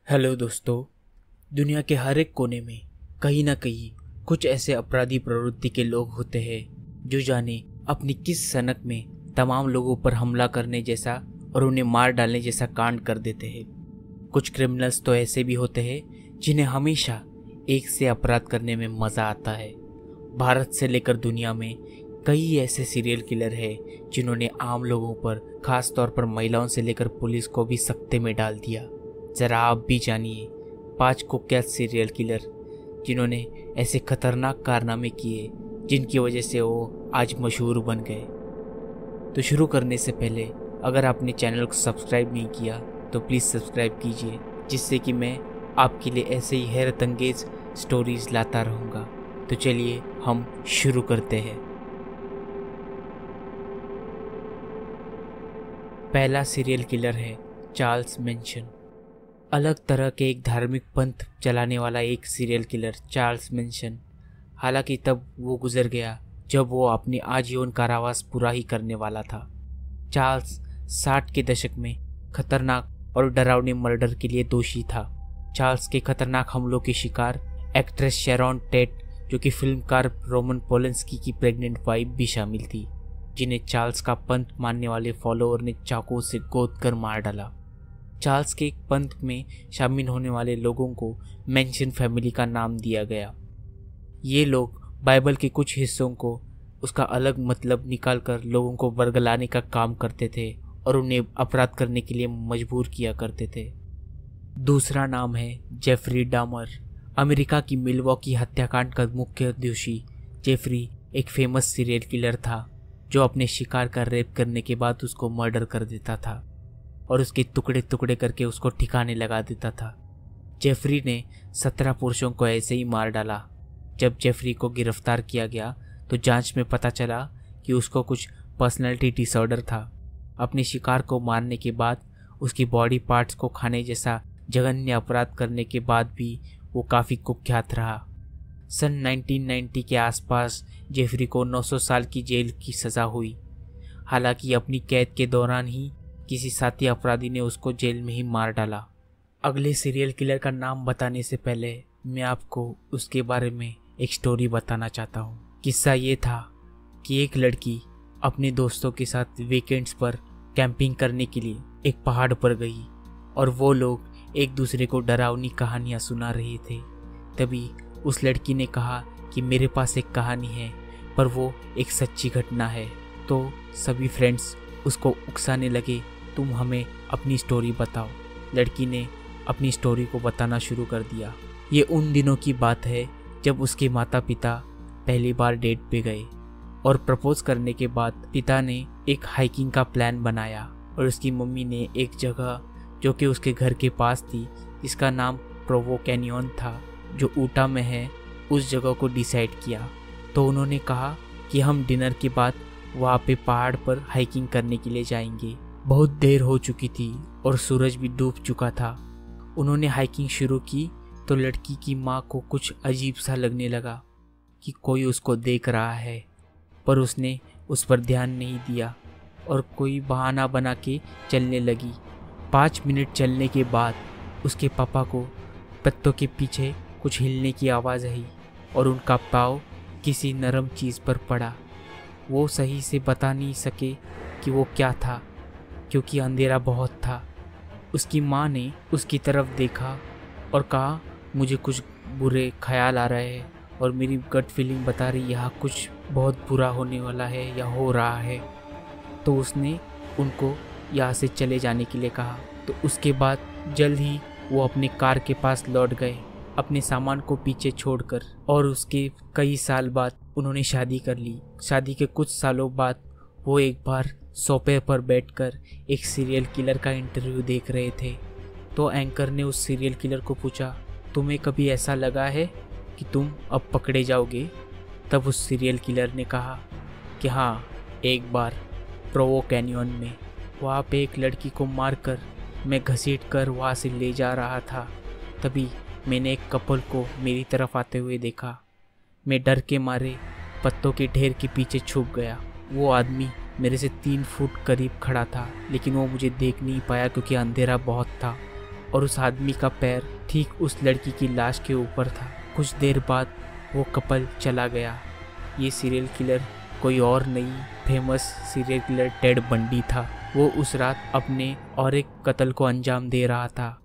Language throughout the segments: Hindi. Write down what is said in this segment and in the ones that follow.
हेलो दोस्तों। दुनिया के हर एक कोने में कहीं ना कहीं कुछ ऐसे अपराधी प्रवृत्ति के लोग होते हैं जो जाने अपनी किस सनक में तमाम लोगों पर हमला करने जैसा और उन्हें मार डालने जैसा कांड कर देते हैं। कुछ क्रिमिनल्स तो ऐसे भी होते हैं जिन्हें हमेशा एक से अपराध करने में मज़ा आता है। भारत से लेकर दुनिया में कई ऐसे सीरियल किलर हैं जिन्होंने आम लोगों पर, खास तौर पर महिलाओं से लेकर पुलिस को भी सकते में डाल दिया। ज़रा आप भी जानिए 5 कुख्यात सीरियल किलर जिन्होंने ऐसे खतरनाक कारनामे किए जिनकी वजह से वो आज मशहूर बन गए। तो शुरू करने से पहले अगर आपने चैनल को सब्सक्राइब नहीं किया तो प्लीज़ सब्सक्राइब कीजिए, जिससे कि मैं आपके लिए ऐसे ही हैरत अंगेज स्टोरीज लाता रहूँगा। तो चलिए हम शुरू करते हैं। पहला सीरियल किलर है चार्ल्स मैनसन। अलग तरह के एक धार्मिक पंथ चलाने वाला एक सीरियल किलर चार्ल्स मैनसन। हालांकि तब वो गुजर गया जब वो अपनी आजीवन कारावास पूरा ही करने वाला था। चार्ल्स 60 के दशक में खतरनाक और डरावने मर्डर के लिए दोषी था। चार्ल्स के खतरनाक हमलों के शिकार एक्ट्रेस शेरॉन टेट, जो कि फिल्मकार रोमन पोलेंस्की की प्रेग्नेंट वाइफ भी शामिल थी, जिन्हें चार्ल्स का पंथ मानने वाले फॉलोअर ने चाकू से गोद कर मार डाला। चार्ल्स के पंथ में शामिल होने वाले लोगों को मैनसन फैमिली का नाम दिया गया। ये लोग बाइबल के कुछ हिस्सों को उसका अलग मतलब निकालकर लोगों को बरगलाने का काम करते थे और उन्हें अपराध करने के लिए मजबूर किया करते थे। दूसरा नाम है जेफरी डामर। अमेरिका की मिलवॉकी हत्याकांड का मुख्य दोषी जेफरी एक फेमस सीरियल किलर था जो अपने शिकार का रेप करने के बाद उसको मर्डर कर देता था और उसके टुकड़े टुकड़े करके उसको ठिकाने लगा देता था। जेफरी ने 17 पुरुषों को ऐसे ही मार डाला। जब जेफरी को गिरफ्तार किया गया तो जांच में पता चला कि उसको कुछ पर्सनैलिटी डिसऑर्डर था। अपने शिकार को मारने के बाद उसकी बॉडी पार्ट्स को खाने जैसा जघन्य अपराध करने के बाद भी वो काफ़ी कुख्यात रहा। सन 1990 के आसपास जेफरी को 900 साल की जेल की सज़ा हुई। हालांकि अपनी कैद के दौरान ही किसी साथी अपराधी ने उसको जेल में ही मार डाला। अगले सीरियल किलर का नाम बताने से पहले मैं आपको उसके बारे में एक स्टोरी बताना चाहता हूँ। किस्सा ये था कि एक लड़की अपने दोस्तों के साथ वीकेंड्स पर कैंपिंग करने के लिए एक पहाड़ पर गई और वो लोग एक दूसरे को डरावनी कहानियाँ सुना रहे थे। तभी उस लड़की ने कहा कि मेरे पास एक कहानी है, पर वो एक सच्ची घटना है। तो सभी फ्रेंड्स उसको उकसाने लगे, तुम हमें अपनी स्टोरी बताओ। लड़की ने अपनी स्टोरी को बताना शुरू कर दिया। ये उन दिनों की बात है जब उसके माता पिता पहली बार डेट पे गए और प्रपोज करने के बाद पिता ने एक हाइकिंग का प्लान बनाया और उसकी मम्मी ने एक जगह जो कि उसके घर के पास थी, जिसका नाम प्रोवो कैनियन था, जो ऊटा में है, उस जगह को डिसाइड किया। तो उन्होंने कहा कि हम डिनर के बाद वहाँ पे पहाड़ पर हाइकिंग करने के लिए जाएंगे। बहुत देर हो चुकी थी और सूरज भी डूब चुका था। उन्होंने हाइकिंग शुरू की तो लड़की की माँ को कुछ अजीब सा लगने लगा कि कोई उसको देख रहा है, पर उसने उस पर ध्यान नहीं दिया और कोई बहाना बना के चलने लगी। 5 मिनट चलने के बाद उसके पापा को पत्तों के पीछे कुछ हिलने की आवाज़ आई और उनका पाँव किसी नरम चीज़ पर पड़ा। वो सही से बता नहीं सके कि वो क्या था क्योंकि अंधेरा बहुत था। उसकी माँ ने उसकी तरफ देखा और कहा, मुझे कुछ बुरे ख्याल आ रहे हैं और मेरी गट फीलिंग बता रही यहाँ कुछ बहुत बुरा होने वाला है या हो रहा है। तो उसने उनको यहाँ से चले जाने के लिए कहा। तो उसके बाद जल्द ही वो अपने कार के पास लौट गए अपने सामान को पीछे छोड़कर, और उसके कई साल बाद उन्होंने शादी कर ली। शादी के कुछ सालों बाद वो एक बार सोफे पर बैठकर एक सीरियल किलर का इंटरव्यू देख रहे थे। तो एंकर ने उस सीरियल किलर को पूछा, तुम्हें कभी ऐसा लगा है कि तुम अब पकड़े जाओगे? तब उस सीरियल किलर ने कहा कि हाँ, एक बार प्रोवो कैनियन में वहाँ पे एक लड़की को मारकर मैं घसीट कर वहाँ से ले जा रहा था। तभी मैंने एक कपल को मेरी तरफ आते हुए देखा। मैं डर के मारे पत्तों के ढेर के पीछे छुप गया। वो आदमी मेरे से 3 फुट करीब खड़ा था, लेकिन वो मुझे देख नहीं पाया क्योंकि अंधेरा बहुत था और उस आदमी का पैर ठीक उस लड़की की लाश के ऊपर था। कुछ देर बाद वो कपल चला गया। ये सीरियल किलर कोई और नहीं, famous serial killer Ted Bundy था। वो उस रात अपने और एक कत्ल को अंजाम दे रहा था।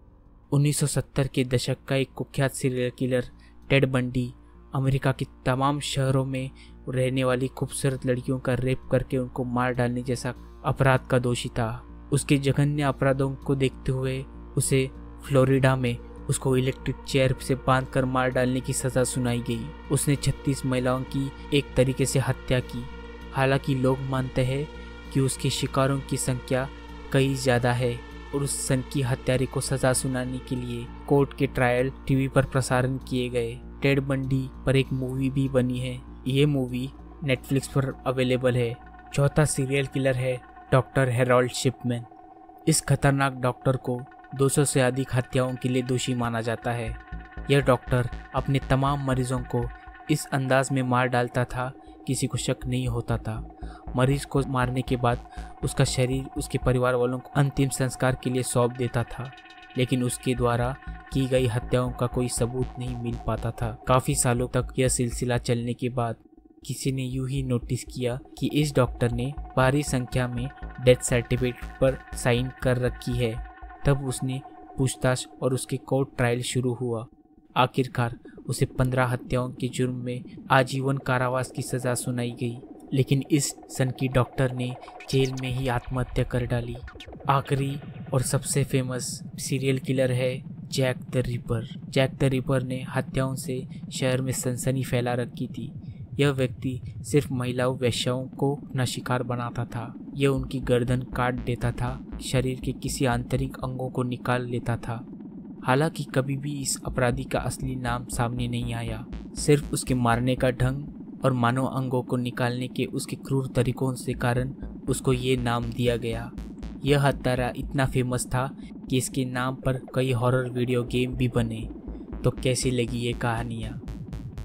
1970 के दशक का एक कुख्यात serial killer Ted Bundy America के तमाम शहरों में रहने वाली खूबसूरत लड़कियों का रेप करके उनको मार डालने जैसा अपराध का दोषी था। उसके जघन्य अपराधों को देखते हुए उसे फ्लोरिडा में उसको इलेक्ट्रिक चेयर से बांधकर मार डालने की सजा सुनाई गई। उसने 36 महिलाओं की एक तरीके से हत्या की। हालांकि लोग मानते हैं कि उसके शिकारों की संख्या कई ज़्यादा है और उस सनकी हत्यारे को सजा सुनाने के लिए कोर्ट के ट्रायल टीवी पर प्रसारण किए गए। टेड बंडी पर एक मूवी भी बनी है। ये मूवी नेटफ्लिक्स पर अवेलेबल है। चौथा सीरियल किलर है डॉक्टर हेरोल्ड शिपमैन। इस खतरनाक डॉक्टर को 200 से अधिक हत्याओं के लिए दोषी माना जाता है। यह डॉक्टर अपने तमाम मरीजों को इस अंदाज में मार डालता था, किसी को शक नहीं होता था। मरीज को मारने के बाद उसका शरीर उसके परिवार वालों को अंतिम संस्कार के लिए सौंप देता था, लेकिन उसके द्वारा की गई हत्याओं का कोई सबूत नहीं मिल पाता था। काफ़ी सालों तक यह सिलसिला चलने के बाद किसी ने यूं ही नोटिस किया कि इस डॉक्टर ने भारी संख्या में डेथ सर्टिफिकेट पर साइन कर रखी है। तब उसने पूछताछ और उसके कोर्ट ट्रायल शुरू हुआ। आखिरकार उसे 15 हत्याओं के जुर्म में आजीवन कारावास की सजा सुनाई गई, लेकिन इस सनकी डॉक्टर ने जेल में ही आत्महत्या कर डाली। आखिरी और सबसे फेमस सीरियल किलर है Jack the Ripper. Jack the Ripper ने हत्याओं से शहर में सनसनी फैला रखी थी। यह व्यक्ति सिर्फ महिलाओं वेश्याओं को अपना शिकार बनाता था। यह उनकी गर्दन काट देता था, शरीर के किसी आंतरिक अंगों को निकाल लेता था। हालांकि कभी भी इस अपराधी का असली नाम सामने नहीं आया। सिर्फ उसके मारने का ढंग और मानव अंगों को निकालने के उसके क्रूर तरीकों से कारण उसको ये नाम दिया गया। यह हत्यारा इतना फेमस था कि इसके नाम पर कई हॉरर वीडियो गेम भी बने। तो कैसी लगी ये कहानियाँ?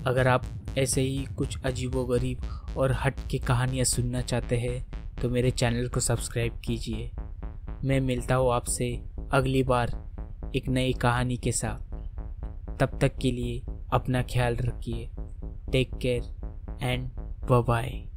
अगर आप ऐसे ही कुछ अजीबोगरीब और हट के कहानियाँ सुनना चाहते हैं तो मेरे चैनल को सब्सक्राइब कीजिए। मैं मिलता हूँ आपसे अगली बार एक नई कहानी के साथ। तब तक के लिए अपना ख्याल रखिए। Take care and bye bye.